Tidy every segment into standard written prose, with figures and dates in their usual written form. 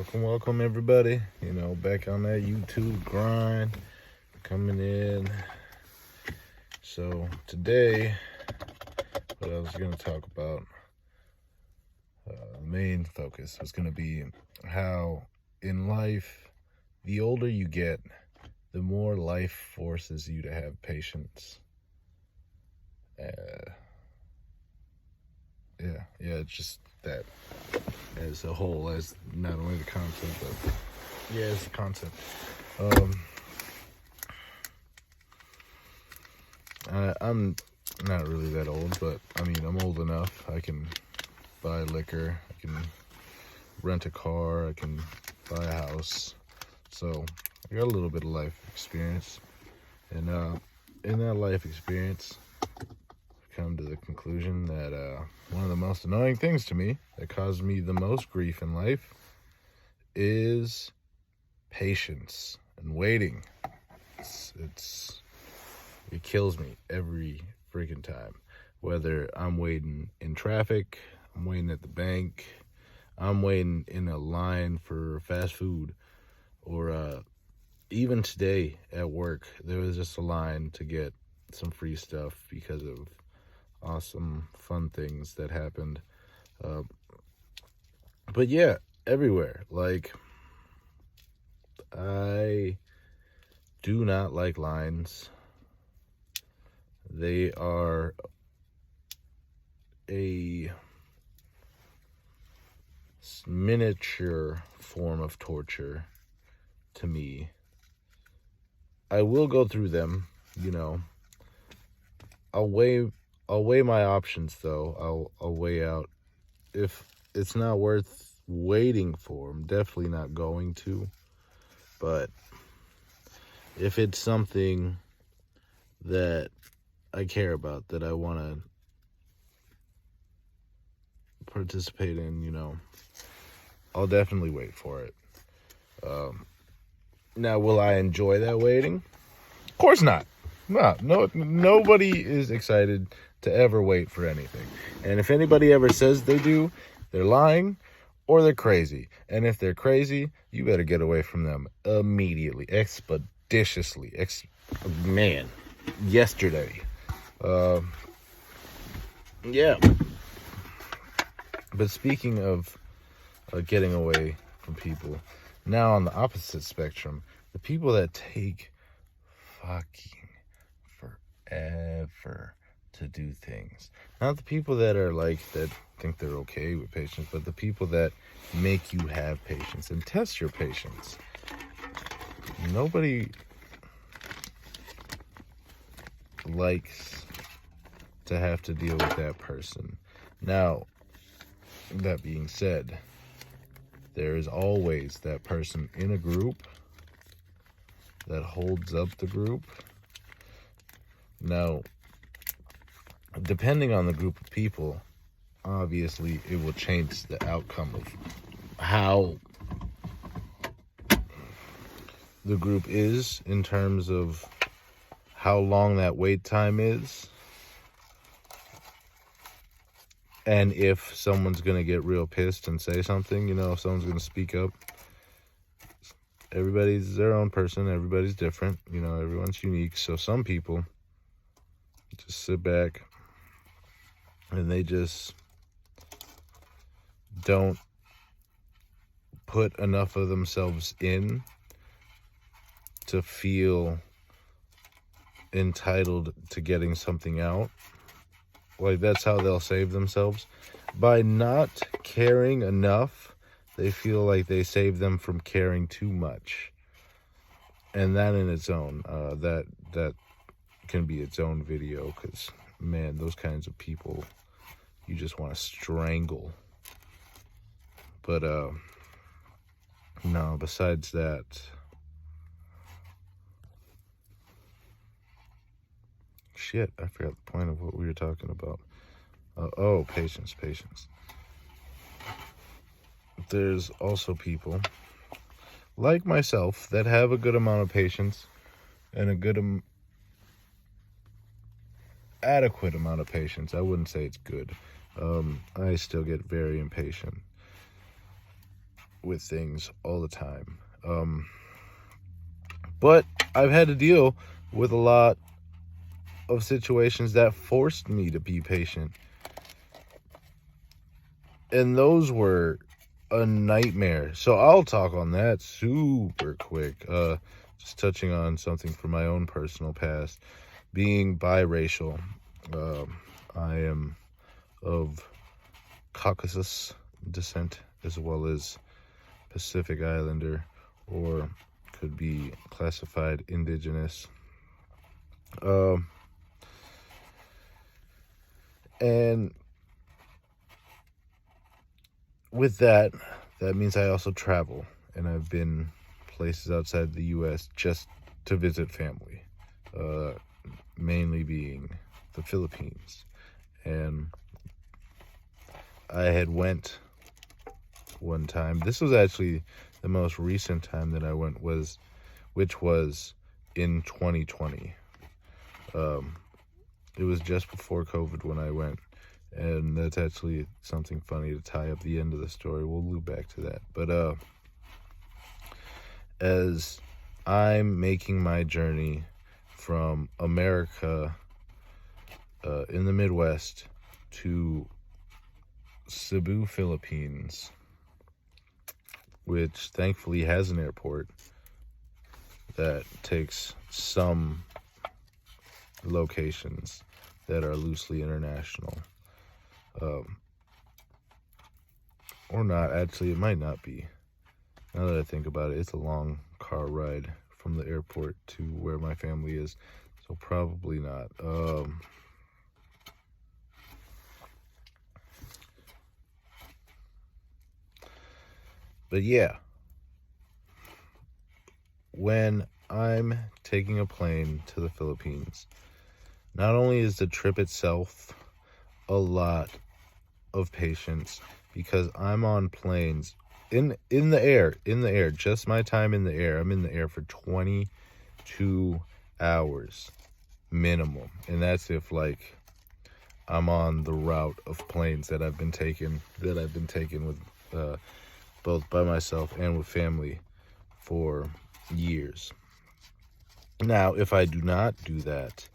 Welcome everybody. Back on that YouTube grind, coming in. So today, what I was going to talk about, the main focus was going to be how in life, the older you get, the more life forces you to have patience. It's just that as a whole, as not only the concept, but as the concept. I'm not really that old, but I'm old enough. I can buy liquor, I can rent a car, I can buy a house. So I got a little bit of life experience, and in that life experience, I've come to the conclusion that one of the most annoying things to me that causes me the most grief in life is patience and waiting. It kills me every freaking time. Whether I'm waiting in traffic, I'm waiting at the bank, I'm waiting in a line for fast food, or even today at work, there was just a line to get some free stuff because of awesome, fun things that happened. But yeah, everywhere. Like, I do not like lines. They are a miniature form of torture to me. I will go through them, I'll weigh my options though. I'll weigh out if it's not worth waiting for. I'm definitely not going to. But if it's something that I care about, that I want to participate in, I'll definitely wait for it. Now, will I enjoy that waiting? Of course not. No, nobody is excited to ever wait for anything. And if anybody ever says they do, they're lying or they're crazy. And if they're crazy, you better get away from them immediately, expeditiously. Yesterday. But speaking of getting away from people, now on the opposite spectrum, the people that take fucking forever to do things. Not the people that are that think they're okay with patience, but the people that make you have patience and test your patience. Nobody likes to have to deal with that person. Now, that being said, there is always that person in a group that holds up the group. Now, depending on the group of people, obviously it will change the outcome of how the group is in terms of how long that wait time is, and if someone's going to get real pissed and say something, if someone's going to speak up. Everybody's their own person, everybody's different, everyone's unique. So some people just sit back and they just don't put enough of themselves in to feel entitled to getting something out. That's how they'll save themselves. By not caring enough, they feel like they save them from caring too much. And that in its own, that can be its own video, because, man, those kinds of people, you just want to strangle. But, no, besides that, shit, I forgot the point of what we were talking about. Patience. There's also people like myself that have a good amount of patience and a good adequate amount of patience. I wouldn't say it's good. I still get very impatient. with things all the time. But I've had to deal with a lot of situations that forced me to be patient. And those were a nightmare. So I'll talk on that super quick. Just touching on something from my own personal past. Being biracial. I am of Caucasus descent as well as Pacific Islander, or could be classified indigenous. And with that means I also travel, and I've been places outside the U.S. just to visit family, mainly being the Philippines. And I had went one time. This was actually the most recent time that I went, which was in 2020. It was just before COVID when I went, and that's actually something funny to tie up the end of the story. We'll loop back to that. But as I'm making my journey from America in the Midwest to Cebu, Philippines, which thankfully has an airport that takes some locations that are loosely international. Or not. Actually, it might not be. Now that I think about it, it's a long car ride from the airport to where my family is, so probably not. But yeah, when I'm taking a plane to the Philippines, not only is the trip itself a lot of patience, because I'm on planes in the air, just my time in the air. I'm in the air for 22 hours minimum, and that's if like I'm on the route of planes that I've been taking with both by myself and with family for years. Now, if I do not do that,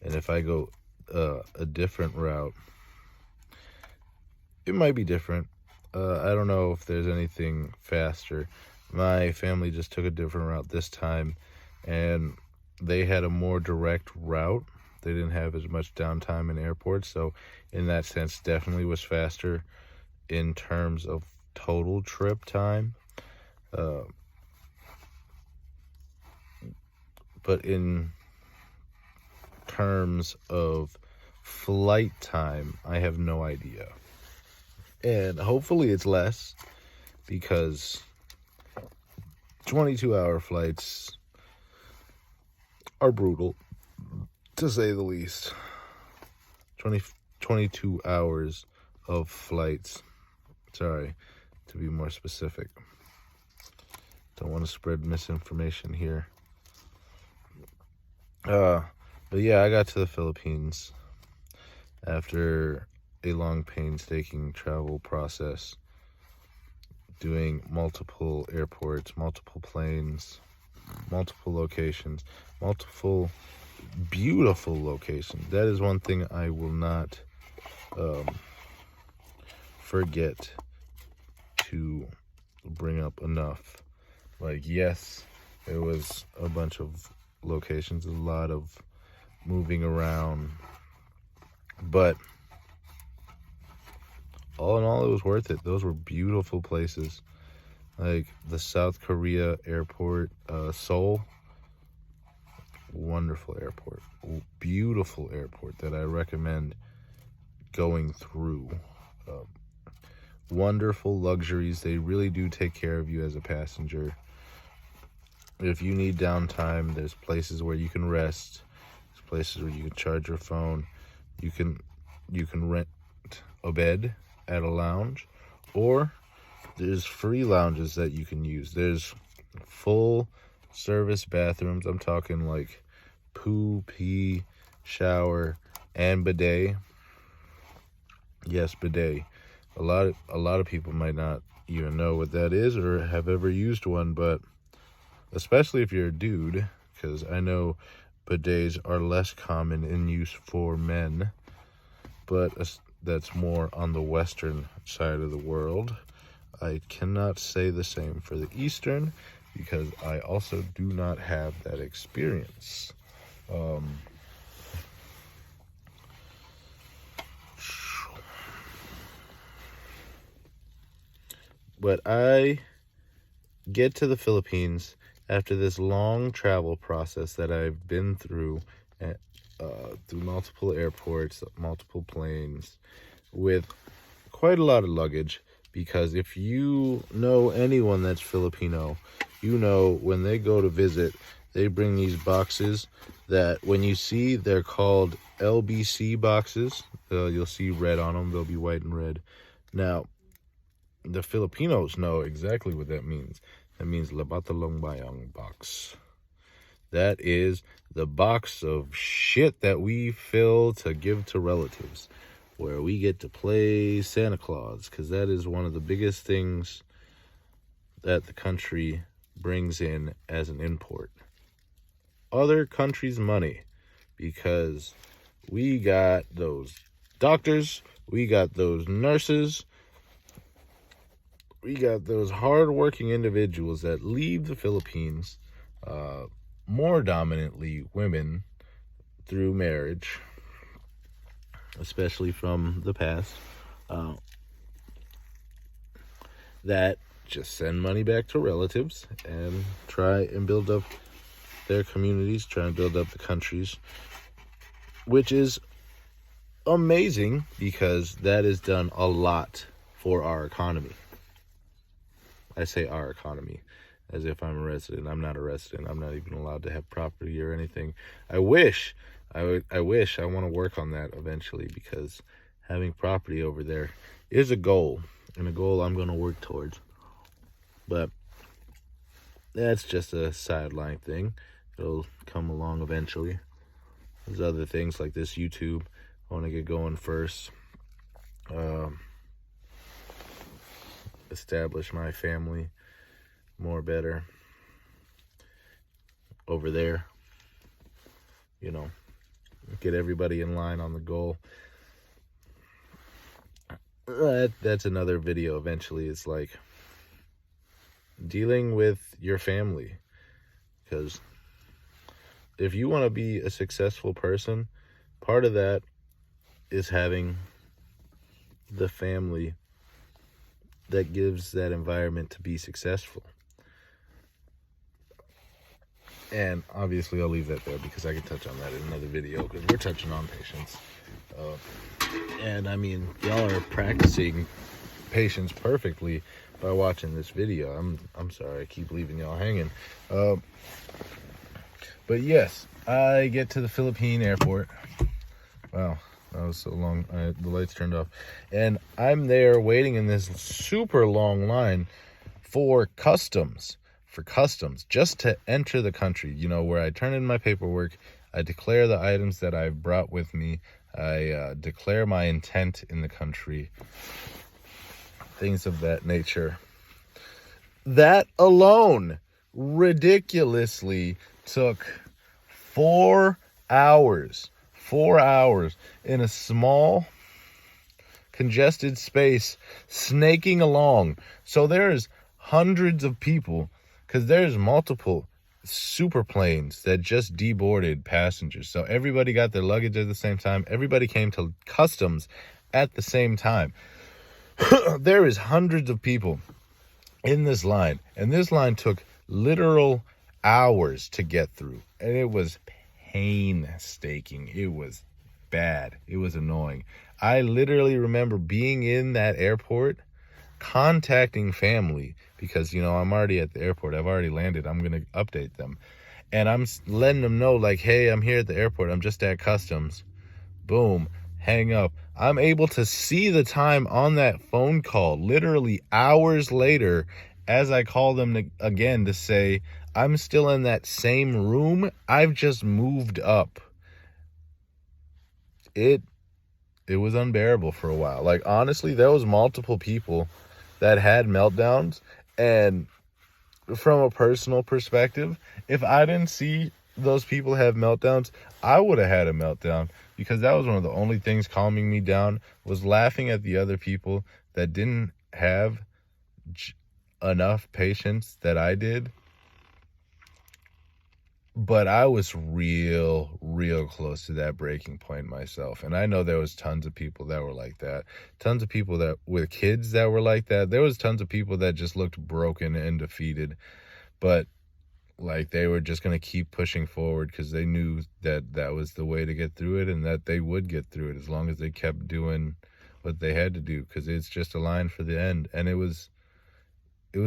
and if I go a different route, it might be different. I don't know if there's anything faster. My family just took a different route this time, and they had a more direct route. They didn't have as much downtime in airports, so in that sense, definitely was faster in terms of total trip time. But in terms of flight time, I have no idea. And hopefully it's less, because 22-hour flights are brutal, to say the least. 22 hours of flights. Sorry, to be more specific. Don't want to spread misinformation here. But yeah, I got to the Philippines after a long, painstaking travel process, doing multiple airports, multiple planes, multiple locations, multiple beautiful locations. That is one thing I will not forget to bring up enough. Like, yes, there was a bunch of locations, a lot of moving around, but all in all, it was worth it. Those were beautiful places. Like the South Korea airport, Seoul, wonderful airport, beautiful airport that I recommend going through. Wonderful luxuries. They really do take care of you as a passenger. If you need downtime, there's places where you can rest. There's places where you can charge your phone. You can rent a bed at a lounge, or there's free lounges that you can use. There's full service bathrooms. I'm talking like poo, pee, shower, and bidet. Yes, bidet. A lot of people might not even know what that is or have ever used one, but especially if you're a dude, because I know bidets are less common in use for men, but that's more on the western side of the world. I cannot say the same for the eastern because I also do not have that experience. But I get to the Philippines after this long travel process that I've been through, through multiple airports, multiple planes, with quite a lot of luggage. Because if you know anyone that's Filipino, you know when they go to visit, they bring these boxes that when you see, they're called LBC boxes. You'll see red on them. They'll be white and red. Now, the Filipinos know exactly what that means. That means Labatalong Bayang box. That is the box of shit that we fill to give to relatives, where we get to play Santa Claus, because that is one of the biggest things that the country brings in as an import. Other countries' money, because we got those doctors, we got those nurses, we got those hard-working individuals that leave the Philippines, more dominantly women, through marriage, especially from the past, that just send money back to relatives and try and build up their communities, try and build up the countries, which is amazing because that has done a lot for our economy. I say our economy as if I'm a resident. I'm not a resident. I'm not even allowed to have property or anything. I wish I want to work on that eventually, because having property over there is a goal, and a goal I'm going to work towards. But that's just a sideline thing. It'll come along eventually. There's other things like this YouTube. I want to get going first. Establish my family more better over there. You know, get everybody in line on the goal. That's another video eventually. It's like dealing with your family, because if you want to be a successful person, part of that is having the family that gives that environment to be successful. And obviously I'll leave that there because I can touch on that in another video, because we're touching on patience. And I mean, y'all are practicing patience perfectly by watching this video. I'm sorry I keep leaving y'all hanging. But yes, I get to the Philippine airport. Wow, that was so long. The lights turned off. And I'm there waiting in this super long line for customs. Just to enter the country, you know, where I turn in my paperwork, I declare the items that I've brought with me, I declare my intent in the country, things of that nature. That alone ridiculously took 4 hours. 4 hours in a small, congested space, snaking along. So there's hundreds of people, because there's multiple super planes that just deboarded passengers. So everybody got their luggage at the same time. Everybody came to customs at the same time. There is hundreds of people in this line, and this line took literal hours to get through, and it was painstaking. It was bad. It was annoying. I literally remember being in that airport, contacting family, because, you know, I'm already at the airport. I've already landed. I'm going to update them. And I'm letting them know, like, hey, I'm here at the airport. I'm just at customs. Boom. Hang up. I'm able to see the time on that phone call literally hours later as I call them again to say, I'm still in that same room. I've just moved up. It was unbearable for a while. Like, honestly, there was multiple people that had meltdowns. And from a personal perspective, if I didn't see those people have meltdowns, I would have had a meltdown, because that was one of the only things calming me down, was laughing at the other people that didn't have enough patience that I did. But I was real close to that breaking point myself. And I know there was tons of people that were like that. Tons of people that with kids that were like that. There was tons of people that just looked broken and defeated. But like they were just going to keep pushing forward because they knew that that was the way to get through it, and that they would get through it as long as they kept doing what they had to do, because it's just a line for the end. And it was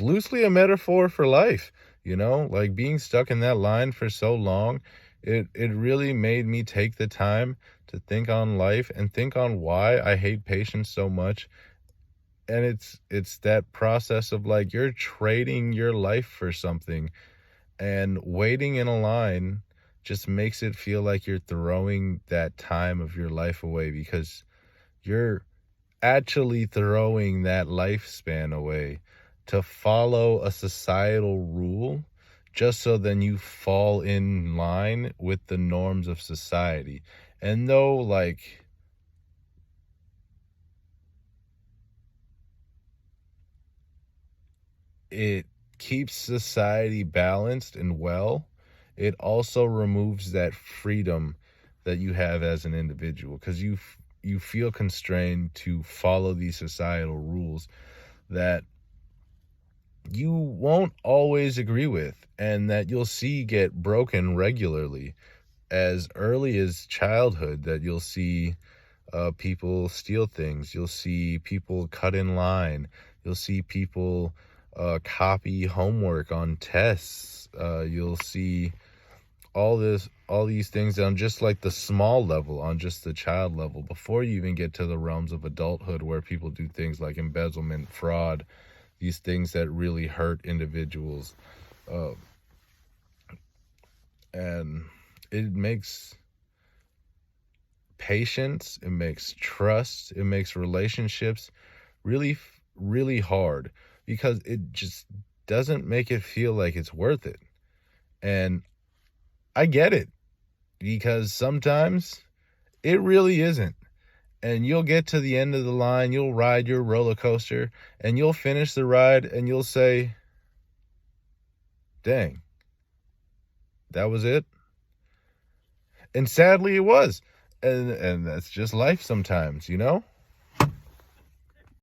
loosely a metaphor for life, like being stuck in that line for so long. It really made me take the time to think on life and think on why I hate patience so much. And it's that process of like, you're trading your life for something, and waiting in a line just makes it feel like you're throwing that time of your life away, because you're actually throwing that lifespan away to follow a societal rule, just so then you fall in line with the norms of society. And though, like, it keeps society balanced and well, it also removes that freedom that you have as an individual, because you feel constrained to follow these societal rules that you won't always agree with, and that you'll see get broken regularly as early as childhood. That you'll see people steal things, you'll see people cut in line, you'll see people copy homework on tests, you'll see all these things on just like the small level, on just the child level, before you even get to the realms of adulthood, where people do things like embezzlement, fraud, these things that really hurt individuals. And it makes patience, it makes trust, it makes relationships really hard, because it just doesn't make it feel like it's worth it. And I get it, because sometimes it really isn't. And you'll get to the end of the line, you'll ride your roller coaster, and you'll finish the ride, and you'll say, dang, that was it? And sadly, it was. And that's just life sometimes,